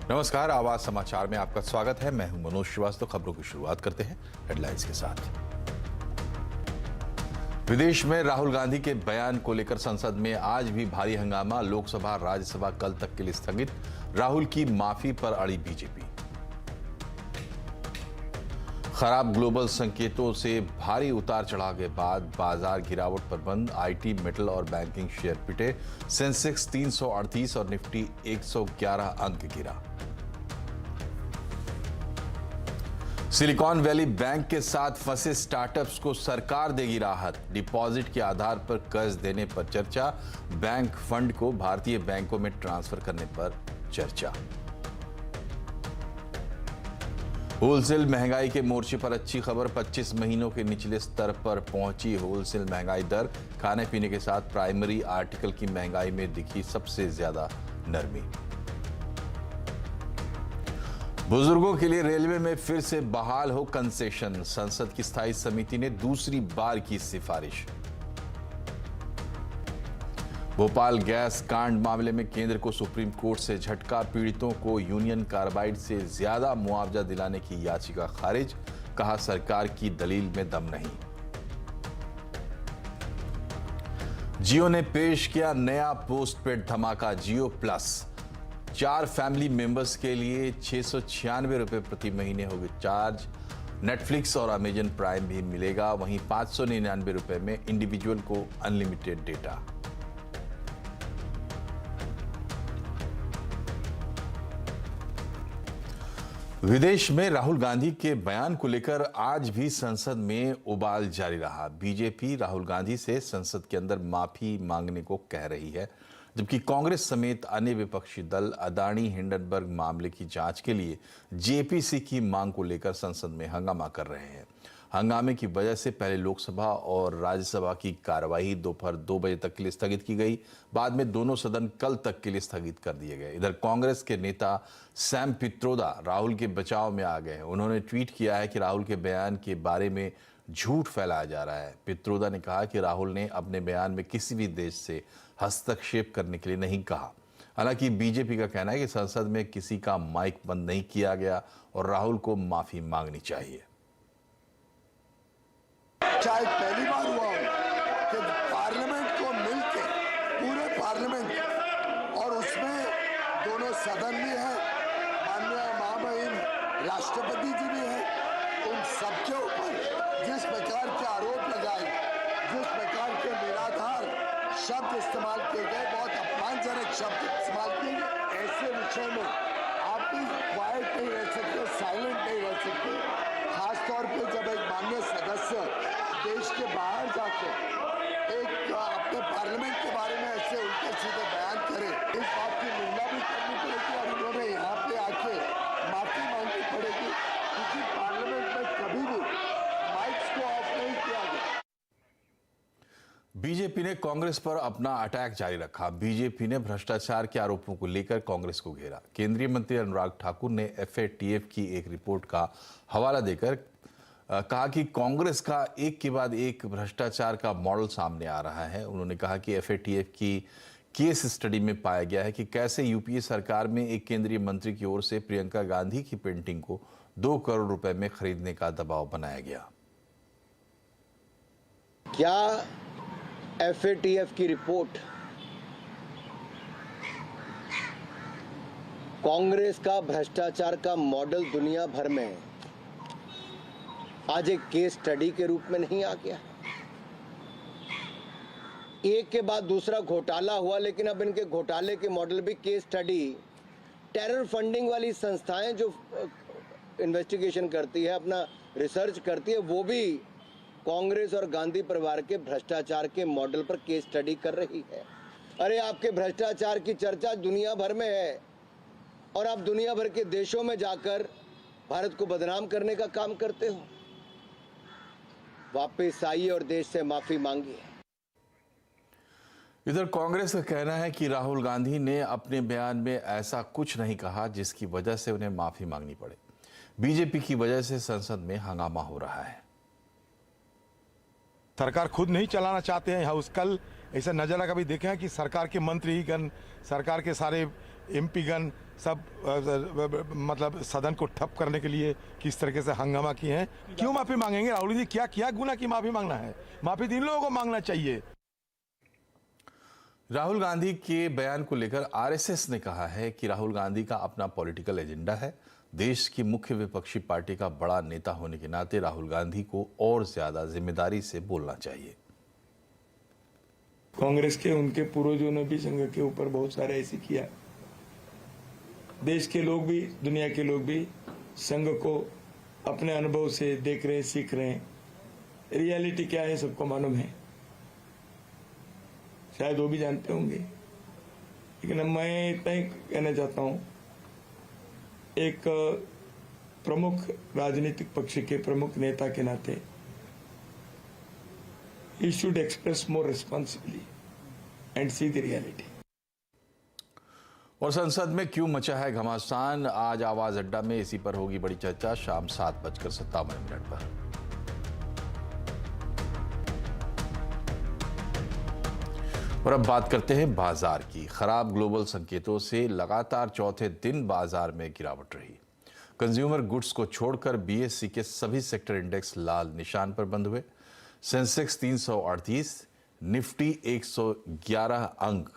नमस्कार, आवाज समाचार में आपका स्वागत है। मैं हूं मनोज श्रीवास्तव। खबरों की शुरुआत करते हैं हेडलाइंस के साथ। विदेश में राहुल गांधी के बयान को लेकर संसद में आज भी भारी हंगामा। लोकसभा राज्यसभा कल तक के लिए स्थगित। राहुल की माफी पर अड़ी बीजेपी। खराब ग्लोबल संकेतों से भारी उतार चढ़ाव के बाद बाजार गिरावट पर बंद। आईटी, मेटल और बैंकिंग शेयर पिटे। सेंसेक्स 338 और निफ्टी 111 अंक गिरा। सिलिकॉन वैली बैंक के साथ फंसे स्टार्टअप्स को सरकार देगी राहत। डिपॉजिट के आधार पर कर्ज देने पर चर्चा। बैंक फंड को भारतीय बैंकों में ट्रांसफर करने पर चर्चा। होलसेल महंगाई के मोर्चे पर अच्छी खबर। 25 महीनों के निचले स्तर पर पहुंची होलसेल महंगाई दर। खाने पीने के साथ प्राइमरी आर्टिकल की महंगाई में दिखी सबसे ज्यादा नरमी। बुजुर्गों के लिए रेलवे में फिर से बहाल हो कंसेशन। संसद की स्थायी समिति ने दूसरी बार की सिफारिश। भोपाल गैस कांड मामले में केंद्र को सुप्रीम कोर्ट से झटका। पीड़ितों को यूनियन कार्बाइड से ज्यादा मुआवजा दिलाने की याचिका खारिज। कहा सरकार की दलील में दम नहीं। जियो ने पेश किया नया पोस्टपेड धमाका जियो प्लस। 4 फैमिली मेंबर्स के लिए 696 रुपए प्रति महीने होगी चार्ज। नेटफ्लिक्स और अमेजन प्राइम भी मिलेगा। वहीं 599 रुपए में इंडिविजुअल को अनलिमिटेड डेटा। विदेश में राहुल गांधी के बयान को लेकर आज भी संसद में उबाल जारी रहा। बीजेपी राहुल गांधी से संसद के अंदर माफी मांगने को कह रही है, जबकि कांग्रेस समेत अन्य विपक्षी दल अदानी हिंडनबर्ग मामले की जांच के लिए जेपीसी की मांग को लेकर संसद में हंगामा कर रहे हैं। हंगामे की वजह से पहले लोकसभा और राज्यसभा की कार्यवाही दोपहर 2 बजे तक के लिए स्थगित की गई। बाद में दोनों सदन कल तक के लिए स्थगित कर दिए गए। इधर कांग्रेस के नेता सैम पित्रोदा राहुल के बचाव में आ गए। उन्होंने ट्वीट किया है कि राहुल के बयान के बारे में झूठ फैलाया जा रहा है। पित्रोदा ने कहा कि राहुल ने अपने बयान में किसी भी देश से हस्तक्षेप करने के लिए नहीं कहा। हालांकि बीजेपी का कहना है कि संसद में किसी का माइक बंद नहीं किया गया और राहुल को माफी मांगनी चाहिए। शायद पहली बार हुआ हो कि पार्लियामेंट को मिलकर पूरे पार्लियामेंट और उसमें दोनों सदन भी है, माननीय महामहिम राष्ट्रपति जी भी है, उन सबके ऊपर जिस प्रकार के आरोप लगाए, जिस प्रकार के निराधार शब्द इस्तेमाल किए गए, बहुत अपमानजनक शब्द इस्तेमाल किए गए, ऐसे विषय में आप भी क्वाइट नहीं रह सकते, साइलेंट नहीं रह सकते। खासतौर पे जब एक माननीय सदस्य देश के बाहर जाकर एक अपने पार्लियामेंट के बारे में ऐसे उल्टे सीधे बयान करे, इस बात की निंदा भी करनी पड़ेगी और इन्होंने यहाँ पे आके माफी मांगनी पड़ेगी, क्योंकि पार्लियामेंट में कभी भी माइक्स को ऑफ नहीं किया गया। बीजेपी ने कांग्रेस पर अपना अटैक जारी रखा। बीजेपी ने भ्रष्टाचार के आरोपों को लेकर कांग्रेस को घेरा। केंद्रीय मंत्री अनुराग ठाकुर ने एफएटीएफ की एक रिपोर्ट का हवाला देकर कहा कि कांग्रेस का एक के बाद एक भ्रष्टाचार का मॉडल सामने आ रहा है। उन्होंने कहा कि एफएटीएफ की केस स्टडी में पाया गया है कि कैसे यूपीए सरकार में एक केंद्रीय मंत्री की ओर से प्रियंका गांधी की पेंटिंग को 2 करोड़ रुपए में खरीदने का दबाव बनाया गया। क्या एफएटीएफ की रिपोर्ट कांग्रेस का भ्रष्टाचार का मॉडल दुनिया भर में आज एक केस स्टडी के रूप में नहीं आ गया? एक के बाद दूसरा घोटाला हुआ, लेकिन अब इनके घोटाले के मॉडल भी केस स्टडी। टेरर फंडिंग वाली संस्थाएं जो इन्वेस्टिगेशन करती है, अपना रिसर्च करती है, वो भी कांग्रेस और गांधी परिवार के भ्रष्टाचार के मॉडल पर केस स्टडी कर रही है। अरे आपके भ्रष्टाचार की चर्चा दुनिया भर में है और आप दुनिया भर के देशों में जाकर भारत को बदनाम करने का काम करते हो। वापस आइए और देश से माफी मांगिए। इधर कांग्रेस का कहना है कि राहुल गांधी ने अपने बयान में ऐसा कुछ नहीं कहा जिसकी वजह से उन्हें माफी मांगनी पड़े। बीजेपी की वजह से संसद में हंगामा हो रहा है। सरकार खुद नहीं चलाना चाहते हैं हाउस। कल ऐसा नज़ारा कभी देखा है कि सरकार के मंत्रीगण, सरकार के सारे एमपीगण सब मतलब सदन को ठप करने के लिए किस तरीके से हंगामा किए हैं? क्यों माफ़ी मांगेंगे राहुल जी? क्या क्या गुना की माफ़ी मांगना है? माफ़ी इन लोगों को मांगना चाहिए। राहुल गांधी के बयान को लेकर आरएसएस ने कहा है कि राहुल गांधी का अपना पॉलिटिकल एजेंडा है। देश की मुख्य विपक्षी पार्टी का बड़ा नेता होने के नाते राहुल गांधी को और ज्यादा जिम्मेदारी से बोलना चाहिए। कांग्रेस के उनके पूर्वजों ने भी संघ के ऊपर बहुत सारे ऐसे किया। देश के लोग भी, दुनिया के लोग भी संघ को अपने अनुभव से देख रहे हैं, सीख रहे हैं। रियलिटी क्या है सबको मालूम है, शायद वो भी जानते होंगे। लेकिन मैं इतना ही कहना चाहता हूं, एक प्रमुख राजनीतिक पक्ष के प्रमुख नेता के नाते he should express more responsibly and see the reality. और संसद में क्यों मचा है घमासान? आज आवाज अड्डा में इसी पर होगी बड़ी चर्चा शाम 7:57 पर। और अब बात करते हैं बाजार की। खराब ग्लोबल संकेतों से लगातार चौथे दिन बाजार में गिरावट रही। कंज्यूमर गुड्स को छोड़कर बीएसई के सभी सेक्टर इंडेक्स लाल निशान पर बंद हुए। सेंसेक्स 338, निफ्टी 111 अंक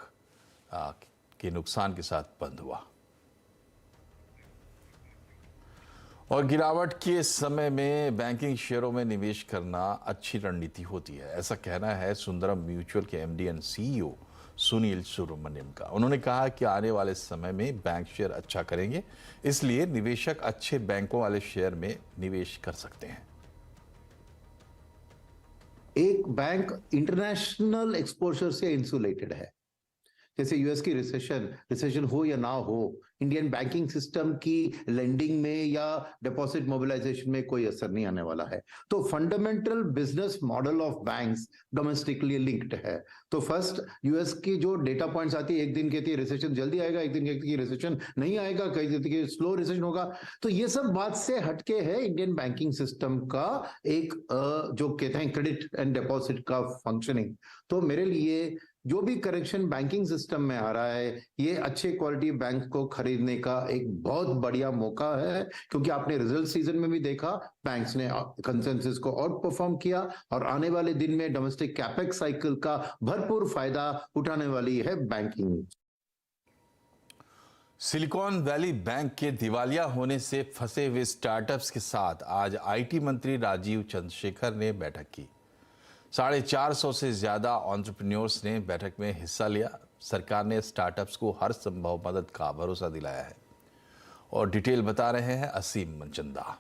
के नुकसान के साथ बंद हुआ। और गिरावट के समय में बैंकिंग शेयरों में निवेश करना अच्छी रणनीति होती है, ऐसा कहना है सुंदरम म्यूचुअल के MD and CEO Sunil Subramaniam का। उन्होंने कहा कि आने वाले समय में बैंक शेयर अच्छा करेंगे, इसलिए निवेशक अच्छे बैंकों वाले शेयर में निवेश कर सकते हैं। एक बैंक इंटरनेशनल एक्सपोजर से इंसुलेटेड है। जैसे यूएस की रिसेशन हो या ना हो, इंडियन बैंकिंग सिस्टम की लेंडिंग में या डिपॉजिट मोबिलाइजेशन में कोई असर नहीं आने वाला है। तो fundamental business model of banks domestically linked है। तो फर्स्ट यूएस की जो डेटा पॉइंट्स आती है, एक दिन कहती है रिसेशन जल्दी आएगा, एक दिन कहती है रिसेशन नहीं आएगा, कई दिन की स्लो रिसेशन होगा। तो ये सब बात से हटके है इंडियन बैंकिंग सिस्टम का एक जो कहते हैं क्रेडिट एंड डिपॉजिट का फंक्शनिंग। तो मेरे लिए जो भी करेक्शन बैंकिंग सिस्टम में आ रहा है, ये अच्छे क्वालिटी बैंक को खरीदने का एक बहुत बढ़िया मौका है, क्योंकि आपने रिजल्ट सीजन में भी देखा बैंक्स ने कंसेंसस को आउट परफॉर्म किया और आने वाले दिन में डोमेस्टिक कैपेक्स साइकिल का भरपूर फायदा उठाने वाली है बैंकिंग। सिलिकॉन वैली बैंक के दिवालिया होने से फंसे हुए स्टार्टअप्स के साथ आज आईटी मंत्री राजीव चंद्रशेखर ने बैठक की। 450 से ज्यादा एंटरप्रेन्योर्स ने बैठक में हिस्सा लिया। सरकार ने स्टार्टअप्स को हर संभव मदद का भरोसा दिलाया है। और डिटेल बता रहे हैं असीम मनचंदा।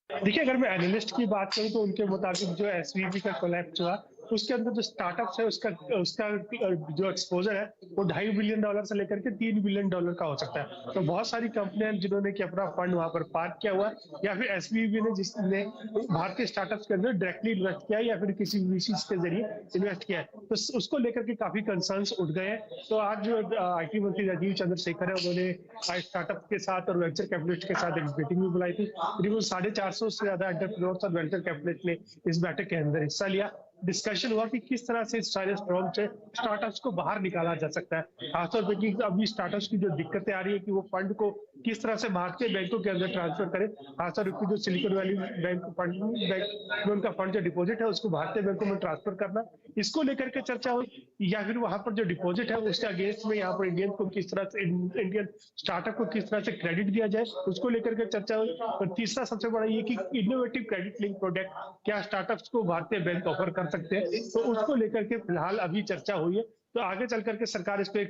देखिए, अगर मैं एनालिस्ट की बात करूं तो उनके मुताबिक जो एसवीबी का कोलैप्स हुआ उसके अंदर जो स्टार्टअप्स है उसका जो एक्सपोजर है वो $2.5 बिलियन से लेकर के $3 बिलियन का हो सकता है। तो बहुत सारी कंपनियां जिन्होंने कि अपना फंड वहां पर पार्क किया हुआ, या फिर एसवीबी ने जिसने भारतीय स्टार्टअप्स के अंदर डायरेक्टली इन्वेस्ट किया या फिर किसी वीसीज के जरिए इन्वेस्ट किया है, तो उसको लेकर के काफी कंसर्न्स उठ गए हैं। तो आज जो आईटी मंत्री राजीव चंद्रशेखर है, उन्होंने स्टार्टअप के साथ और वेंचर कैपिटलिस्ट के साथ एक मीटिंग भी बुलाई थी। करीबन 450 से ज्यादा एंटरप्रेन्योर्स और वेंचर कैपिटलिस्ट ने इस बैठक के अंदर हिस्सा लिया। डिस्कशन हुआ कि किस तरह से सारे स्ट्रॉन्ग से स्टार्टअप्स को बाहर निकाला जा सकता है। खासतौर पर कि अभी स्टार्टअप्स की जो दिक्कतें आ रही है कि वो फंड को किस तरह से भारतीय बैंकों के अंदर ट्रांसफर करें। खासतौर पर जो सिलिकॉन वैली बैंक फंड में उनका फंड जो डिपॉजिट है उसको भारतीय बैंकों में ट्रांसफर करना, इसको लेकर के चर्चा हुई। या फिर वहां पर जो डिपॉजिट है उसके अगेंस्ट में यहाँ पर इंडियन को किस तरह से, इंडियन स्टार्टअप को किस तरह से क्रेडिट दिया जाए, उसको लेकर के चर्चा हुई। और तीसरा सबसे बड़ा ये कि इनोवेटिव क्रेडिट लिंक प्रोडक्ट क्या स्टार्टअप्स को भारतीय बैंक ऑफर कर सकते हैं, तो उसको लेकर के फिलहाल अभी चर्चा हुई है। तो आगे चल करके सरकार इस पे एक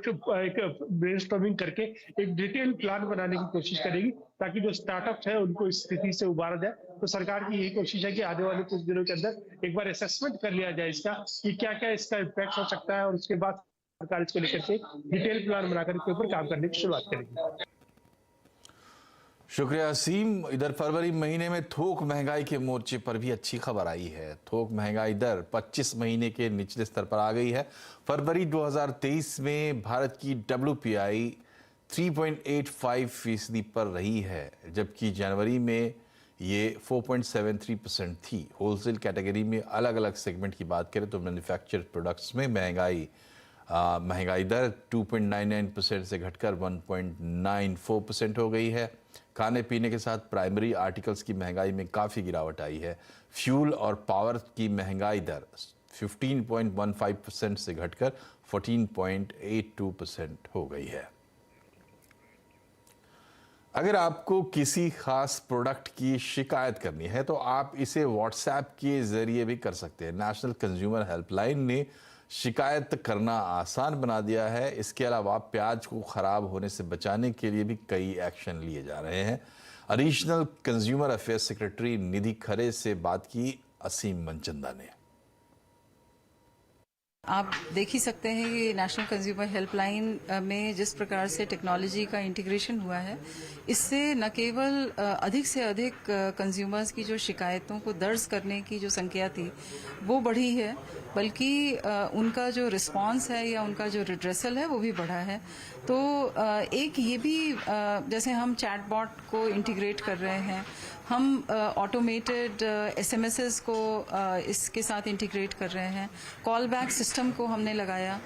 ब्रेनस्टॉर्मिंग करके एक डिटेल प्लान बनाने की कोशिश करेगी, ताकि जो स्टार्टअप्स है उनको इस स्थिति से उबारा जाए। तो सरकार की यही कोशिश है कि आने वाले कुछ दिनों के अंदर एक बार असेसमेंट कर लिया जाए इसका कि क्या क्या इसका इम्पैक्ट हो सकता है, और उसके बाद सरकार इसको लेकर के डिटेल प्लान बनाकर इसके ऊपर काम करने की शुरुआत करेगी। शुक्रिया असीम। इधर फरवरी महीने में थोक महंगाई के मोर्चे पर भी अच्छी खबर आई है। थोक महंगाई दर 25 महीने के निचले स्तर पर आ गई है। फरवरी 2023 में भारत की WPI 3.85% पर रही है, जबकि जनवरी में ये 4.73% थी। होलसेल कैटेगरी में अलग अलग सेगमेंट की बात करें तो मैन्युफैक्चर्ड प्रोडक्ट्स में महंगाई दर 2.99% से घटकर 1.94% हो गई है। खाने पीने के साथ प्राइमरी आर्टिकल्स की महंगाई में काफ़ी गिरावट आई है। फ्यूल और पावर की महंगाई दर 15.15% से घटकर 14.82% हो गई है। अगर आपको किसी खास प्रोडक्ट की शिकायत करनी है तो आप इसे व्हाट्सएप के जरिए भी कर सकते हैं। नेशनल कंज्यूमर हेल्पलाइन ने शिकायत करना आसान बना दिया है। इसके अलावा प्याज को खराब होने से बचाने के लिए भी कई एक्शन लिए जा रहे हैं। एडिशनल कंज्यूमर अफेयर्स सेक्रेटरी निधि खरे से बात की असीम मनचंदा ने। आप देख ही सकते हैं कि नेशनल कंज्यूमर हेल्पलाइन में जिस प्रकार से टेक्नोलॉजी का इंटीग्रेशन हुआ है, इससे न केवल अधिक से अधिक कंज्यूमर्स की जो शिकायतों को दर्ज करने की जो संख्या थी वो बढ़ी है, बल्कि उनका जो रिस्पांस है या उनका जो रिड्रेसल है वो भी बढ़ा है। तो एक ये भी जैसे हम चैटबॉट को इंटीग्रेट कर रहे हैं, हम ऑटोमेटेड एसएमएसेस को इसके साथ इंटीग्रेट कर रहे हैं, कॉल बैक सिस्टम को हमने लगाया,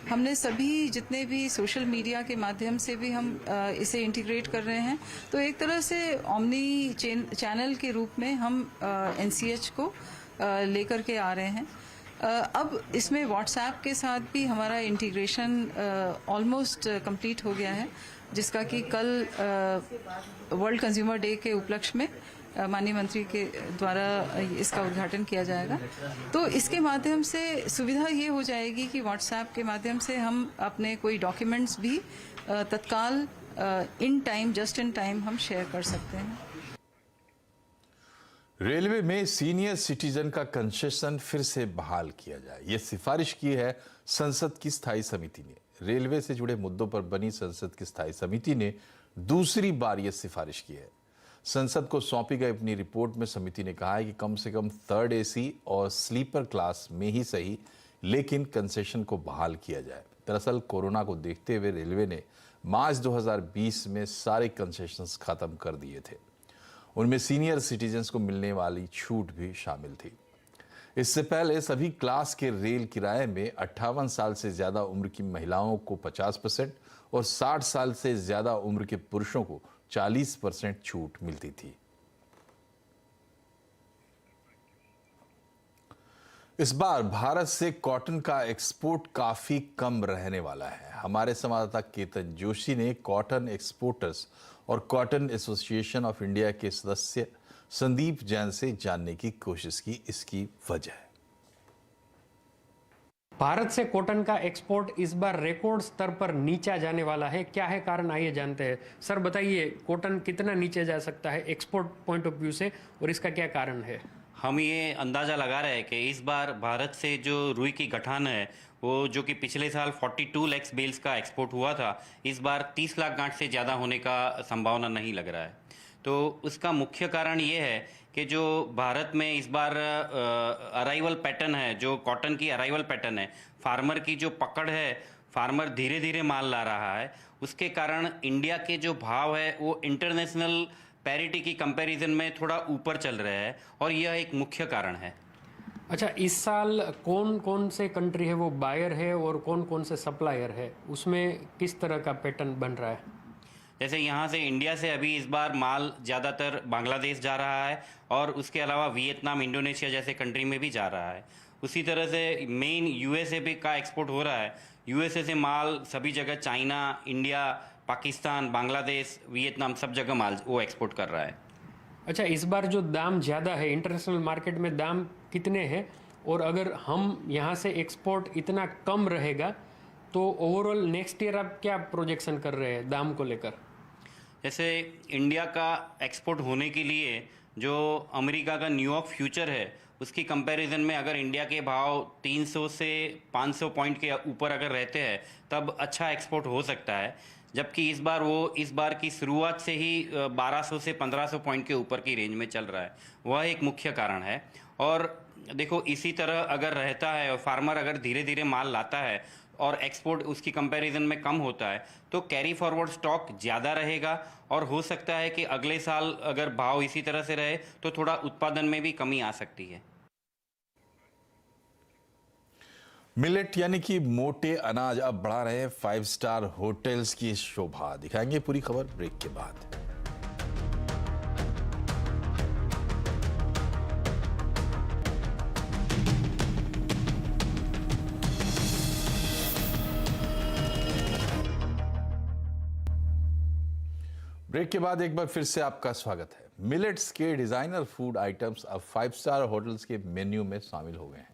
हमने सभी जितने भी सोशल मीडिया के माध्यम से भी हम इसे इंटीग्रेट कर रहे हैं। तो एक तरह से ओमनी चैनल के रूप में हम एनसीएच को लेकर के आ रहे हैं। अब इसमें व्हाट्सएप के साथ भी हमारा इंटीग्रेशन ऑलमोस्ट कंप्लीट हो गया है, जिसका कि कल वर्ल्ड कंज्यूमर डे के उपलक्ष्य में माननीय मंत्री के द्वारा इसका उद्घाटन किया जाएगा। तो इसके माध्यम से सुविधा ये हो जाएगी कि व्हाट्सएप के माध्यम से हम अपने कोई डॉक्यूमेंट्स भी तत्काल in time, just in time हम शेयर कर सकते हैं। रेलवे में सीनियर सिटीजन का कंसेशन फिर से बहाल किया जाए, ये सिफारिश की है संसद की स्थायी समिति ने। रेलवे से जुड़े मुद्दों पर बनी संसद की स्थायी समिति ने दूसरी बार यह सिफारिश की है। संसद को सौंपी गई अपनी रिपोर्ट में समिति ने कहा है कि कम से कम थर्ड एसी और स्लीपर क्लास में ही सही, लेकिन कंसेशन को बहाल किया जाए। दरअसल कोरोना को देखते हुए रेलवे ने मार्च 2020 में सारे कंसेशंस खत्म कर दिए थे। उनमें सीनियर सिटीजन्स को मिलने वाली छूट भी शामिल थी। इससे पहले सभी क्लास के रेल किराए में 58 साल से ज्यादा उम्र की महिलाओं को 50% और 60 साल से ज्यादा उम्र के पुरुषों को 40% छूट मिलती थी। इस बार भारत से कॉटन का एक्सपोर्ट काफी कम रहने वाला है। हमारे संवाददाता केतन जोशी ने कॉटन एक्सपोर्टर्स और कॉटन एसोसिएशन ऑफ इंडिया के सदस्य संदीप जैन से जानने की कोशिश की इसकी वजह। भारत से कॉटन का एक्सपोर्ट इस बार रिकॉर्ड स्तर पर नीचा जाने वाला है। क्या है कारण, आइए जानते हैं। सर बताइए, कॉटन कितना नीचे जा सकता है एक्सपोर्ट पॉइंट ऑफ व्यू से और इसका क्या कारण है? हम ये अंदाज़ा लगा रहे हैं कि इस बार भारत से जो रुई की गठान है वो जो कि पिछले साल 42 लाख बेल्स का एक्सपोर्ट हुआ था, इस बार 30 लाख गांठ से ज़्यादा होने का संभावना नहीं लग रहा है। तो उसका मुख्य कारण ये है कि जो भारत में इस बार अराइवल पैटर्न है, जो कॉटन की अराइवल पैटर्न है, फार्मर की जो पकड़ है, फार्मर धीरे धीरे माल ला रहा है, उसके कारण इंडिया के जो भाव है वो इंटरनेशनल पैरिटी की कंपैरिजन में थोड़ा ऊपर चल रहा है और यह एक मुख्य कारण है। अच्छा, इस साल कौन कौन से कंट्री है वो बायर है और कौन कौन से सप्लायर है, उसमें किस तरह का पैटर्न बन रहा है? जैसे यहाँ से इंडिया से अभी इस बार माल ज़्यादातर बांग्लादेश जा रहा है और उसके अलावा वियतनाम, इंडोनेशिया जैसे कंट्री में भी जा रहा है। उसी तरह से मेन यूएसए भी का एक्सपोर्ट हो रहा है। यूएसए से माल सभी जगह, China, India, Pakistan, Bangladesh, Vietnam, सब जगह माल वो एक्सपोर्ट कर रहा है। अच्छा, इस बार जो दाम ज़्यादा है, इंटरनेशनल मार्केट में दाम कितने हैं, और अगर हम यहाँ से एक्सपोर्ट इतना कम रहेगा तो ओवरऑल नेक्स्ट ईयर आप क्या प्रोजेक्शन कर रहे हैं दाम को लेकर? जैसे इंडिया का एक्सपोर्ट होने के लिए जो अमेरिका का न्यूयॉर्क फ्यूचर है, उसकी कंपैरिजन में अगर इंडिया के भाव 300 से 500 पॉइंट के ऊपर अगर रहते हैं तब अच्छा एक्सपोर्ट हो सकता है, जबकि इस बार की शुरुआत से ही 1200 से 1500 पॉइंट के ऊपर की रेंज में चल रहा है। वह एक मुख्य कारण है। और देखो, इसी तरह अगर रहता है और फार्मर अगर धीरे धीरे माल लाता है और एक्सपोर्ट उसकी कंपैरिजन में कम होता है तो कैरी फॉरवर्ड स्टॉक ज़्यादा रहेगा और हो सकता है कि अगले साल अगर भाव इसी तरह से रहे तो थोड़ा उत्पादन में भी कमी आ सकती है। मिलेट यानी कि मोटे अनाज अब बढ़ा रहे हैं 5 स्टार होटल्स की शोभा। दिखाएंगे पूरी खबर ब्रेक के बाद। ब्रेक के बाद एक बार फिर से आपका स्वागत है। मिलेट्स के डिजाइनर फूड आइटम्स अब 5 स्टार होटल्स के मेन्यू में शामिल हो गए हैं।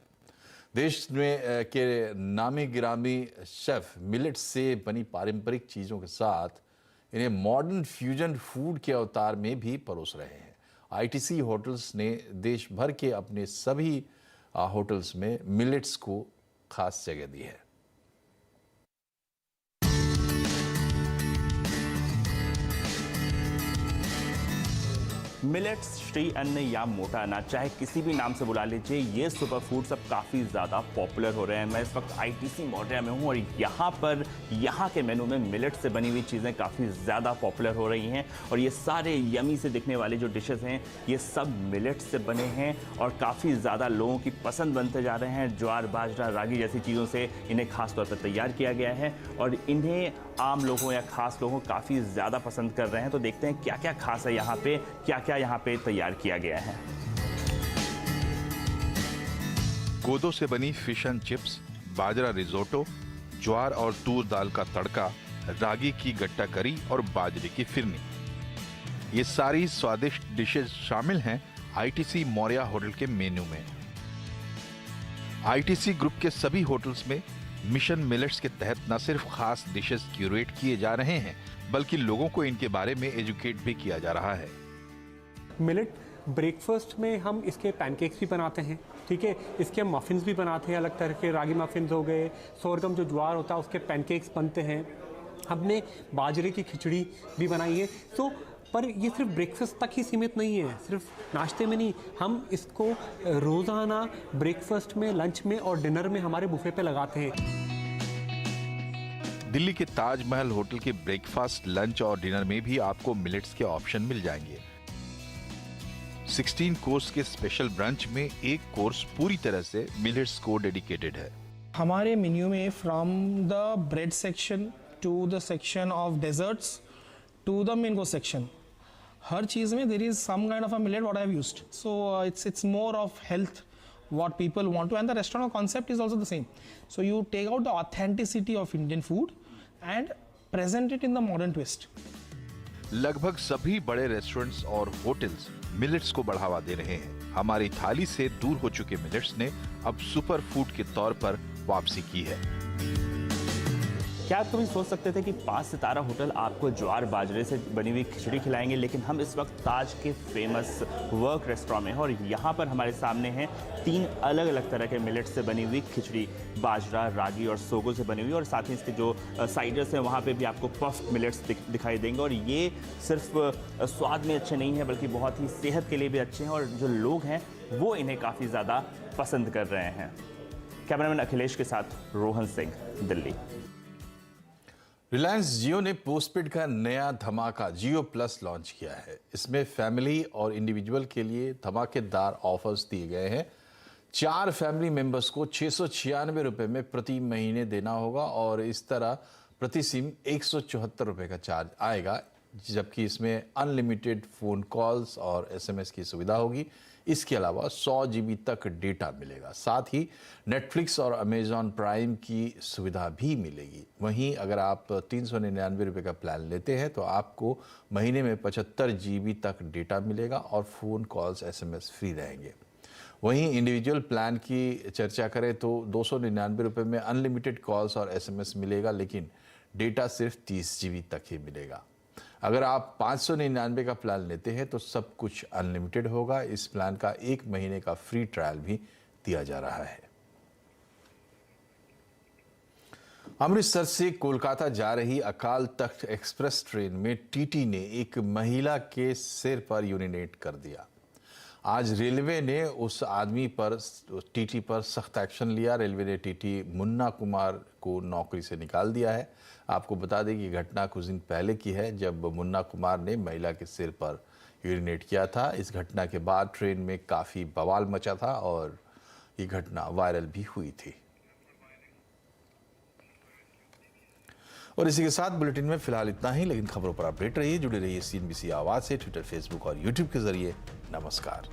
देश में के नामी गिरामी शेफ मिलेट्स से बनी पारंपरिक चीज़ों के साथ इन्हें मॉडर्न फ्यूजन फूड के अवतार में भी परोस रहे हैं। आईटीसी होटल्स ने देश भर के अपने सभी होटल्स में मिलेट्स को खास जगह दी है। मिलेट्स, श्री अन्न या मोटा अनाज, चाहे किसी भी नाम से बुला लीजिए, ये सुपर फूड्स अब काफ़ी ज़्यादा पॉपुलर हो रहे हैं। मैं इस वक्त आईटीसी मोटेरा में हूँ और यहाँ के मेनू में मिलेट से बनी हुई चीज़ें काफ़ी ज़्यादा पॉपुलर हो रही हैं और ये सारे यमी से दिखने वाले जो डिशेस हैं ये सब मिलेट से बने हैं और काफ़ी ज़्यादा लोगों की पसंद बनते जा रहे हैं। ज्वार, बाजरा, रागी जैसी चीज़ों से इन्हें खास तौर पर तैयार किया गया है और इन्हें आम लोगों या खास लोगों काफ़ी ज़्यादा पसंद कर रहे हैं। तो देखते हैं क्या क्या खास है यहाँ पे, क्या क्या यहाँ पे तैयार किया गया है। कोदो से बनी फिश एंड चिप्स, बाजरा रिजोटो, ज्वार और तूर दाल का तड़का, रागी की गट्टा करी और बाजरे की फिरनी, ये सारी स्वादिष्ट डिशेस शामिल हैं आईटीसी मौर्या होटल के मेन्यू में। आईटीसी ग्रुप के सभी होटल्स में मिशन मिलेट्स के तहत न सिर्फ खास डिशेस क्यूरेट किए जा रहे हैं बल्कि लोगों को इनके बारे में एजुकेट भी किया जा रहा है। मिलेट ब्रेकफास्ट में हम इसके पैनकेक्स भी बनाते हैं, ठीक है, इसके हम मफ़िन्स भी बनाते हैं, अलग तरह के रागी मफ़िन्स हो गए, सोरगम जो ज्वार होता है उसके पैनकेक्स बनते हैं, हमने बाजरे की खिचड़ी भी बनाई है। तो पर ये सिर्फ ब्रेकफास्ट तक ही सीमित नहीं है, सिर्फ नाश्ते में नहीं, हम इसको रोज़ाना ब्रेकफास्ट में, लंच में और डिनर में हमारे बुफे पे लगाते हैं। दिल्ली के ताजमहल होटल के ब्रेकफास्ट, लंच और डिनर में भी आपको मिलेट्स के ऑप्शन मिल जाएंगे। 16 कोर्स के स्पेशल ब्रंच में एक कोर्स पूरी तरह से मिलेट्स को डेडिकेटेड है। हमारे मेन्यू में from the bread section to the section of desserts to the main course section, हर चीज़ में there is some kind of a millet what I have used, so it's more of health what people want to, and the restaurant concept is also the same. So you take out the authenticity of Indian food and present it in the modern twist. लगभग सभी बड़े restaurants और hotels millets को बढ़ावा दे रहे हैं। हमारी थाली से दूर हो चुके मिलेट्स ने अब सुपर फूड के तौर पर वापसी की है। क्या आप कभी सोच सकते थे कि 5 सितारा होटल आपको ज्वार बाजरे से बनी हुई खिचड़ी खिलाएंगे? लेकिन हम इस वक्त ताज के फेमस वर्क रेस्टोरेंट में हैं और यहाँ पर हमारे सामने हैं 3 अलग अलग तरह के मिलेट से बनी हुई खिचड़ी, बाजरा, रागी और सोगो से बनी हुई, और साथ ही इसके जो साइडर्स हैं वहाँ पे भी आपको पफ्ड मिलेट्स दिखाई देंगे। और ये सिर्फ स्वाद में अच्छे नहीं हैं बल्कि बहुत ही सेहत के लिए भी अच्छे हैं और जो लोग हैं वो इन्हें काफ़ी ज़्यादा पसंद कर रहे हैं। कैमरामैन अखिलेश के साथ रोहन सिंह, दिल्ली। रिलायंस जियो ने पोस्टपेड का नया धमाका जियो प्लस लॉन्च किया है। इसमें फैमिली और इंडिविजुअल के लिए धमाकेदार ऑफर्स दिए गए हैं। 4 फैमिली मेंबर्स को 696 रुपये में प्रति महीने देना होगा और इस तरह प्रति सिम 174 रुपये का चार्ज आएगा, जबकि इसमें अनलिमिटेड फ़ोन कॉल्स और SMS की सुविधा होगी। इसके अलावा 100 GB तक डेटा मिलेगा। साथ ही नेटफ्लिक्स और अमेजॉन प्राइम की सुविधा भी मिलेगी। वहीं अगर आप 399 रुपये का प्लान लेते हैं तो आपको महीने में 75 GB तक डेटा मिलेगा और फ़ोन कॉल्स SMS फ्री रहेंगे। वहीं इंडिविजुअल प्लान की चर्चा करें तो 299 रुपये में अनलिमिटेड कॉल्स और SMS मिलेगा, लेकिन डेटा सिर्फ 30 GB तक ही मिलेगा। अगर आप 599 का प्लान लेते हैं तो सब कुछ अनलिमिटेड होगा। इस प्लान का 1 महीने का फ्री ट्रायल भी दिया जा रहा है। अमृतसर से कोलकाता जा रही अकाल तख्त एक्सप्रेस ट्रेन में टीटी ने एक महिला के सिर पर यूरिनेट कर दिया। आज रेलवे ने उस आदमी पर, टीटी पर सख्त एक्शन लिया। रेलवे ने टीटी मुन्ना कुमार को नौकरी से निकाल दिया है। आपको बता दें कि घटना कुछ दिन पहले की है, जब मुन्ना कुमार ने महिला के सिर पर यूरिनेट किया था। इस घटना के बाद ट्रेन में काफ़ी बवाल मचा था और ये घटना वायरल भी हुई थी। और इसी के साथ बुलेटिन में फिलहाल इतना ही, लेकिन खबरों पर अपडेट रहिए, जुड़े रहिए CNBC आवाज़ से, ट्विटर, फेसबुक और यूट्यूब के जरिए। नमस्कार।